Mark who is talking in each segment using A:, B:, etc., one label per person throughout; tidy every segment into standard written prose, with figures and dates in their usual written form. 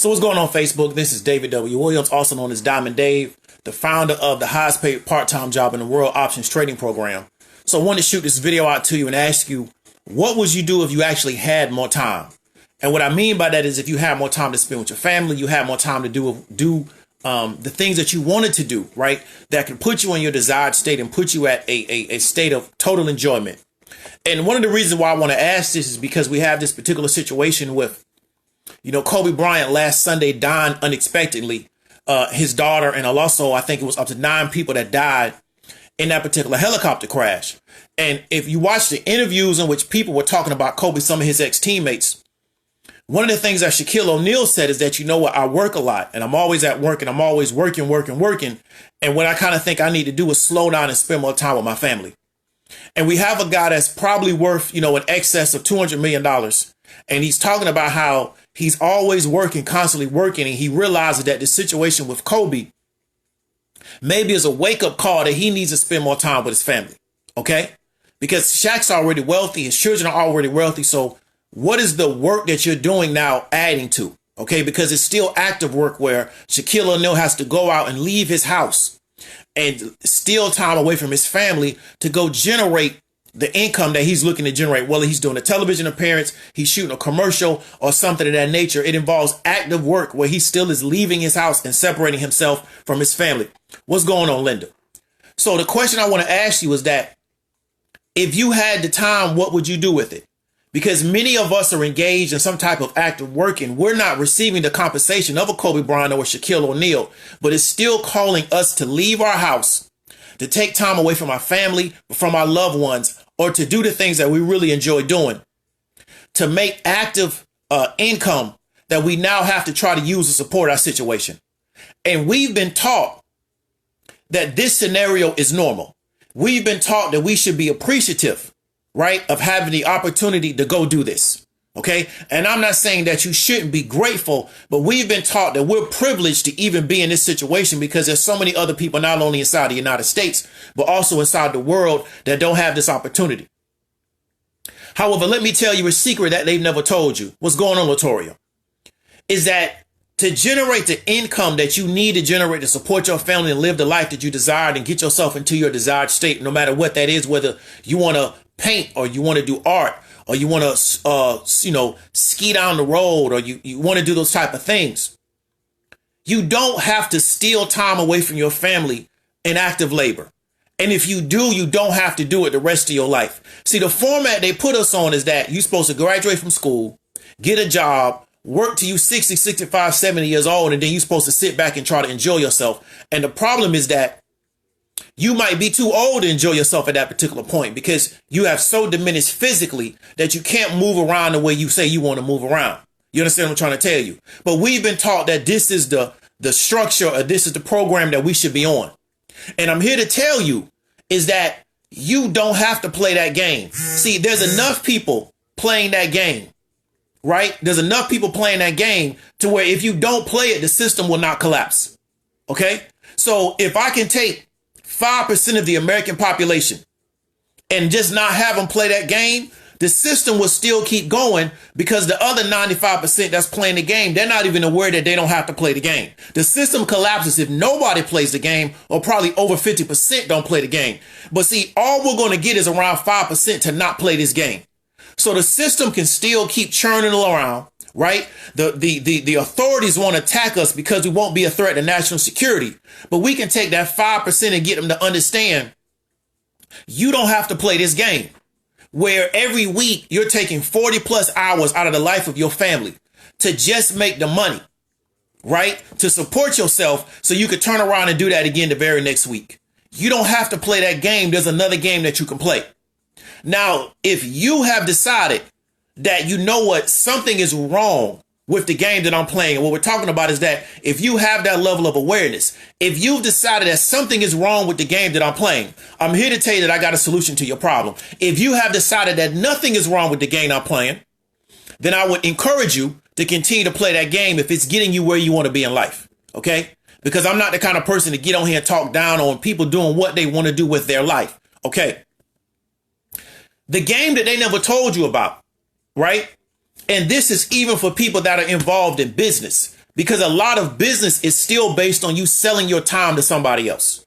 A: So what's going on, Facebook? This is David W. Williams, also known as Diamond Dave, the founder of the highest paid part-time job in the world, options trading program. So I want to shoot this video out to you and ask you, what would you do if you actually had more time? And what I mean by that is if you had more time to spend with your family, you had more time to do the things that you wanted to do, right? That could put you in your desired state and put you at a state of total enjoyment. And one of the reasons why I want to ask this is because we have this particular situation with, Kobe Bryant last Sunday dying unexpectedly. His daughter, and also I think it was up to 9 people that died in that particular helicopter crash. And if you watch the interviews in which people were talking about Kobe, some of his ex-teammates, one of the things that Shaquille O'Neal said is that, I work a lot and I'm always at work and I'm always working. And what I kind of think I need to do is slow down and spend more time with my family. And we have a guy that's probably worth, in excess of $200 million. And he's talking about how he's always working, constantly working. And he realizes that the situation with Kobe maybe is a wake up call that he needs to spend more time with his family. OK, because Shaq's already wealthy. His children are already wealthy. So what is the work that you're doing now adding to? OK, because it's still active work where Shaquille O'Neal has to go out and leave his house and steal time away from his family to go generate the income that he's looking to generate. Whether he's doing a television appearance, he's shooting a commercial or something of that nature. It involves active work where he still is leaving his house and separating himself from his family. What's going on, Linda? So the question I want to ask you is that if you had the time, what would you do with it? Because many of us are engaged in some type of active work and we're not receiving the compensation of a Kobe Bryant or Shaquille O'Neal, but it's still calling us to leave our house, to take time away from our family, from our loved ones, or to do the things that we really enjoy doing, to make active income that we now have to try to use to support our situation. And we've been taught that this scenario is normal. We've been taught that we should be appreciative, right, of having the opportunity to go do this. OK, and I'm not saying that you shouldn't be grateful, but we've been taught that we're privileged to even be in this situation because there's so many other people, not only inside the United States, but also inside the world that don't have this opportunity. However, let me tell you a secret that they've never told you. What's going on, Latoria? Is that to generate the income that you need to generate to support your family and live the life that you desired and get yourself into your desired state, no matter what that is, whether you want to paint or you want to do art, or you want to, ski down the road, or you want to do those type of things. You don't have to steal time away from your family in active labor. And if you do, you don't have to do it the rest of your life. See, the format they put us on is that you're supposed to graduate from school, get a job, work till you 60, 65, 70 years old, and then you're supposed to sit back and try to enjoy yourself. And the problem is that you might be too old to enjoy yourself at that particular point because you have so diminished physically that you can't move around the way you say you want to move around. You understand what I'm trying to tell you? But we've been taught that this is the structure, or this is the program that we should be on. And I'm here to tell you is that you don't have to play that game. See, there's enough people playing that game, right? There's enough people playing that game to where if you don't play it, the system will not collapse. OK, so if I can take 5% of the American population and just not have them play that game, the system will still keep going because the other 95% that's playing the game, they're not even aware that they don't have to play the game. The system collapses if nobody plays the game, or probably over 50% don't play the game. But see, all we're going to get is around 5% to not play this game. So the system can still keep churning around, right? The authorities want to attack us because we won't be a threat to national security. But we can take that 5% and get them to understand you don't have to play this game, where every week you're taking 40 plus hours out of the life of your family to just make the money, right? To support yourself so you could turn around and do that again the very next week. You don't have to play that game. There's another game that you can play. Now, if you have decided that something is wrong with the game that I'm playing, and what we're talking about is that if you have that level of awareness, if you've decided that something is wrong with the game that I'm playing, I'm here to tell you that I got a solution to your problem. If you have decided that nothing is wrong with the game I'm playing, then I would encourage you to continue to play that game if it's getting you where you want to be in life. OK, because I'm not the kind of person to get on here and talk down on people doing what they want to do with their life. OK, the game that they never told you about. Right. And this is even for people that are involved in business. because a lot of business is still based on you selling your time to somebody else,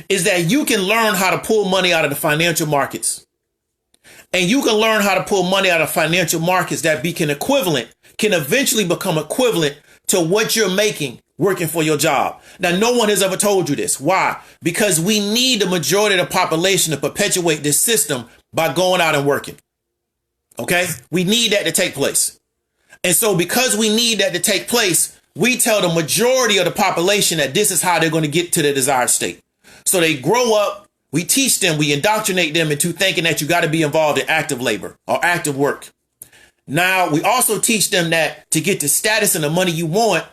A: is that you can learn how to pull money out of the financial markets. And you can learn how to pull money out of financial markets that can eventually become equivalent to what you're making working for your job. Now, no one has ever told you this. Why? Because we need the majority of the population to perpetuate this system by going out and working. Okay? We need that to take place. And so because we need that to take place, we tell the majority of the population that this is how they're going to get to the desired state. So they grow up, we teach them, we indoctrinate them into thinking that you got to be involved in active labor or active work. Now, we also teach them that to get the status and the money you want,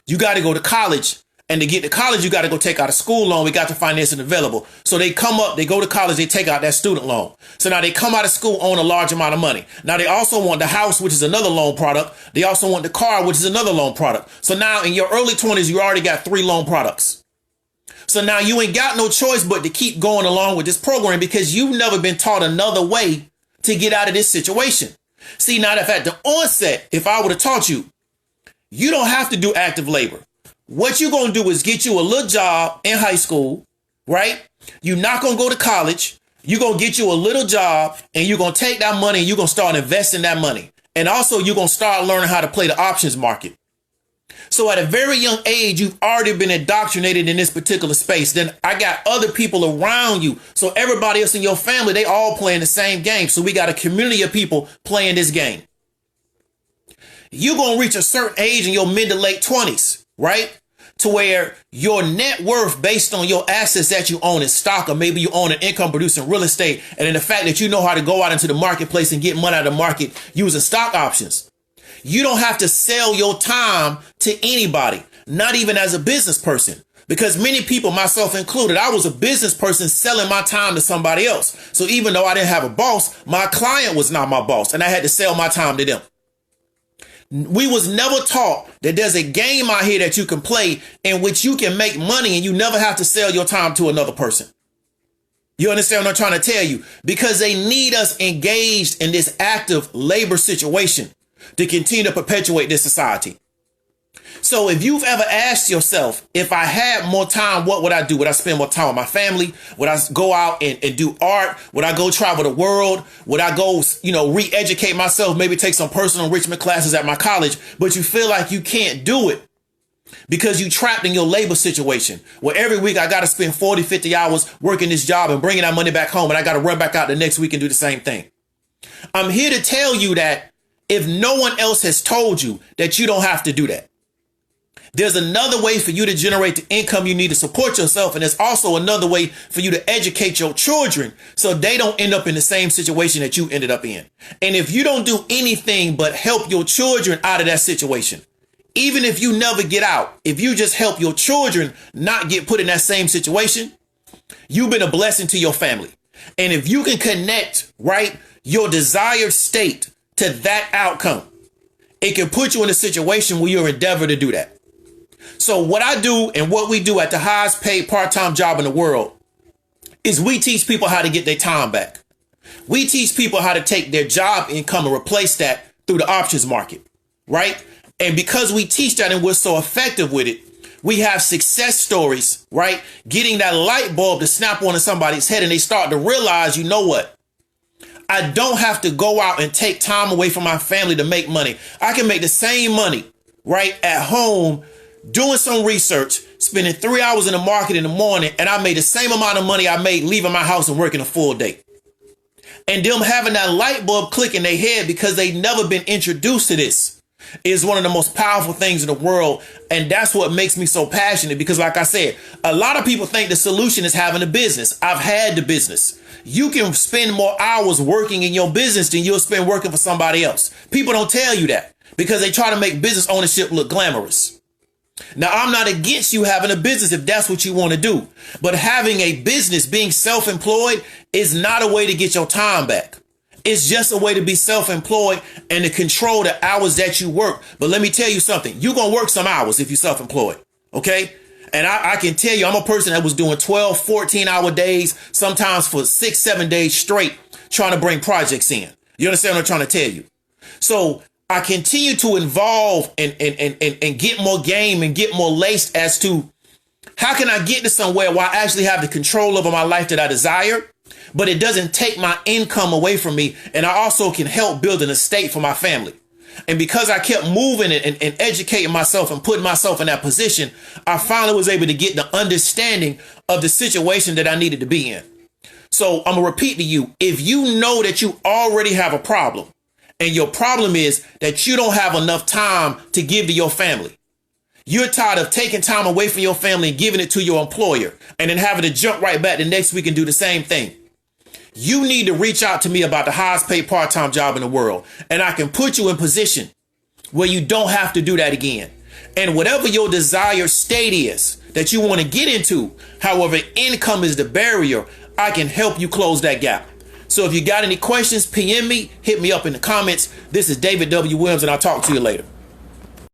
A: you got to go to college. And to get to college, you got to go take out a school loan. We got the financing available. So they come up, they go to college, they take out that student loan. So now they come out of school, own a large amount of money. Now they also want the house, which is another loan product. They also want the car, which is another loan product. So now in your early 20s, you already got 3 loan products. So now you ain't got no choice but to keep going along with this program because you've never been taught another way to get out of this situation. See, now if at the onset, if I would have taught you, you don't have to do active labor. What you're going to do is get you a little job in high school, right? You're not going to go to college. You're going to get you a little job and you're going to take that money and you're going to start investing that money. And also you're going to start learning how to play the options market. So at a very young age, you've already been indoctrinated in this particular space. Then I got other people around you. So everybody else in your family, they all playing the same game. So we got a community of people playing this game. You're going to reach a certain age in your mid to late 20s, right? To where your net worth based on your assets that you own in stock, or maybe you own an income producing real estate. And then the fact that you know how to go out into the marketplace and get money out of the market using stock options. You don't have to sell your time to anybody, not even as a business person, because many people, myself included, I was a business person selling my time to somebody else. So even though I didn't have a boss, my client was not my boss and I had to sell my time to them. We was never taught that there's a game out here that you can play in which you can make money and you never have to sell your time to another person. You understand what I'm trying to tell you? Because they need us engaged in this active labor situation to continue to perpetuate this society. So if you've ever asked yourself, if I had more time, what would I do? Would I spend more time with my family? Would I go out and do art? Would I go travel the world? Would I go, re-educate myself, maybe take some personal enrichment classes at my college? But you feel like you can't do it because you trapped in your labor situation where every week I got to spend 40, 50 hours working this job and bringing that money back home. And I got to run back out the next week and do the same thing. I'm here to tell you that if no one else has told you that you don't have to do that. There's another way for you to generate the income you need to support yourself. And there's also another way for you to educate your children so they don't end up in the same situation that you ended up in. And if you don't do anything but help your children out of that situation, even if you never get out, if you just help your children not get put in that same situation, you've been a blessing to your family. And if you can connect, right, your desired state to that outcome, it can put you in a situation where you're endeavored to do that. So what I do and what we do at the highest paid part-time job in the world is we teach people how to get their time back. We teach people how to take their job income and replace that through the options market, right? And because we teach that and we're so effective with it, we have success stories, right? Getting that light bulb to snap on somebody's head and they start to realize, you know what? I don't have to go out and take time away from my family to make money. I can make the same money, right, at home, doing some research, spending 3 hours in the market in the morning, and I made the same amount of money I made leaving my house and working a full day. And them having that light bulb click in their head because they never been introduced to this is one of the most powerful things in the world. And that's what makes me so passionate because, like I said, a lot of people think the solution is having a business. I've had the business. You can spend more hours working in your business than you'll spend working for somebody else. People don't tell you that because they try to make business ownership look glamorous. Now, I'm not against you having a business if that's what you want to do. But having a business, being self-employed, is not a way to get your time back. It's just a way to be self-employed and to control the hours that you work. But let me tell you something. You're going to work some hours if you're self-employed. OK? And I can tell you, I'm a person that was doing 12, 14-hour days, sometimes for 6, 7 days straight, trying to bring projects in. You understand what I'm trying to tell you? So I continue to evolve and get more game and get more laced as to how can I get to somewhere where I actually have the control over my life that I desire, but it doesn't take my income away from me. And I also can help build an estate for my family. And because I kept moving and educating myself and putting myself in that position, I finally was able to get the understanding of the situation that I needed to be in. So I'm going to repeat to you, if you know that you already have a problem and your problem is that you don't have enough time to give to your family, you're tired of taking time away from your family and giving it to your employer and then having to jump right back the next week and do the same thing, you need to reach out to me about the highest paid part-time job in the world. And I can put you in position where you don't have to do that again. And whatever your desired state is that you want to get into, however, income is the barrier, I can help you close that gap. So if you got any questions, PM me, hit me up in the comments. This is David W. Williams, and I'll talk to you later.